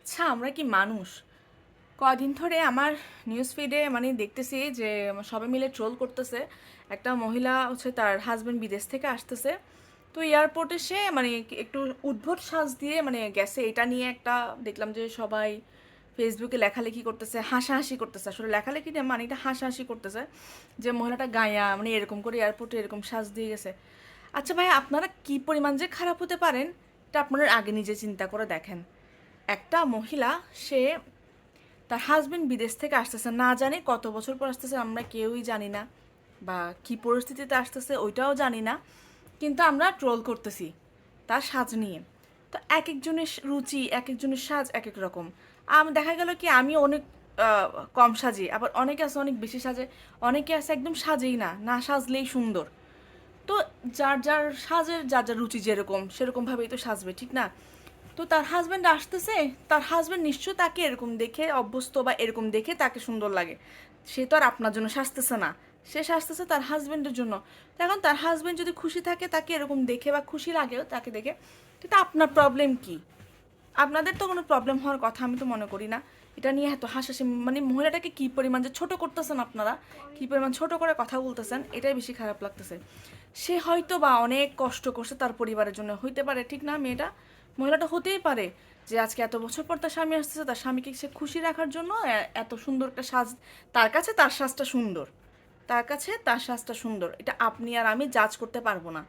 আচ্ছা, আমরা কি মানুষ? কয়দিন ধরে আমার নিউজ ফিডে মানে দেখতেছি যে সবাই মিলে ট্রোল করতেছে। একটা মহিলা হচ্ছে তার হাজবেন্ড বিদেশ থেকে আসতেছে, তো এয়ারপোর্টে সে মানে একটু উদ্ভট সাজ দিয়ে মানে গেছে। এটা নিয়ে একটা দেখলাম যে সবাই ফেসবুকে লেখালেখি করতেছে, হাসাহাসি করতেছে। আসলে লেখালেখি না, মানে এটা হাসাহাসি করতেছে যে মহিলাটা গায়া মানে এরকম করে এয়ারপোর্টে এরকম সাজ দিয়ে গেছে। আচ্ছা ভাই, আপনারা কি পরিমাণ যে খারাপ হতে পারেন এটা আপনারা আগে নিজে চিন্তা করে দেখেন। একটা মহিলা, সে তার হাজবেন্ড বিদেশ থেকে আসতেছে, না জানি কত বছর পর আসতেছে, আমরা কেউই জানি না, বা কি পরিস্থিতিতে আসতেছে ওইটাও জানি না, কিন্তু আমরা ট্রোল করতেছি তার সাজ নিয়ে। তো এক একজনের রুচি, এক একজনের সাজ এক এক রকম। দেখা গেল কি আমি অনেক কম সাজি, আবার অনেকে আছে অনেক বেশি সাজে, অনেকে আছে একদম সাজেই না, না সাজলেই সুন্দর। তো যার যার সাজের যার যার রুচি যেরকম সেরকমভাবেই তো সাজবে, ঠিক না? তো তার হাজব্যান্ড আসতেছে, তার হাজব্যান্ড নিশ্চয় তাকে এরকম দেখে অভ্যস্ত, বা এরকম দেখে তাকে সুন্দর লাগে। সে তো আর আপনার জন্য সাজতেছে না, সে সাজতেছে তার হাজব্যান্ডের জন্য। তো এখন তার হাজব্যান্ড যদি খুশি থাকে তাকে এরকম দেখে, বা খুশি লাগেও তাকে দেখে, তো আপনার প্রবলেম কি? আপনাদের তো কোনো প্রবলেম হওয়ার কথা আমি তো মনে করি না। এটা নিয়ে এত হাসাহাসি, মানে মহিলাটাকে কি পরিমাণ যে ছোট করতেছেন আপনারা, কি পরিমাণ ছোট করে কথা বলতেছেন, এটাই বেশি খারাপ লাগতেছে। সে হয়তো বা অনেক কষ্ট করছে তার পরিবারের জন্য, হইতে পারে, ঠিক না? মেয়েটা, মহিলাটা হতেই পারে যে আজকে এত বছর পর তার স্বামী আসতেছে, তার স্বামীকে সে খুশি রাখার জন্য এত সুন্দর একটা সাজ, তার কাছে তার সাজটা সুন্দর, তার কাছে তার সাজটা সুন্দর, এটা আপনি আর আমি জাজ করতে পারবো না।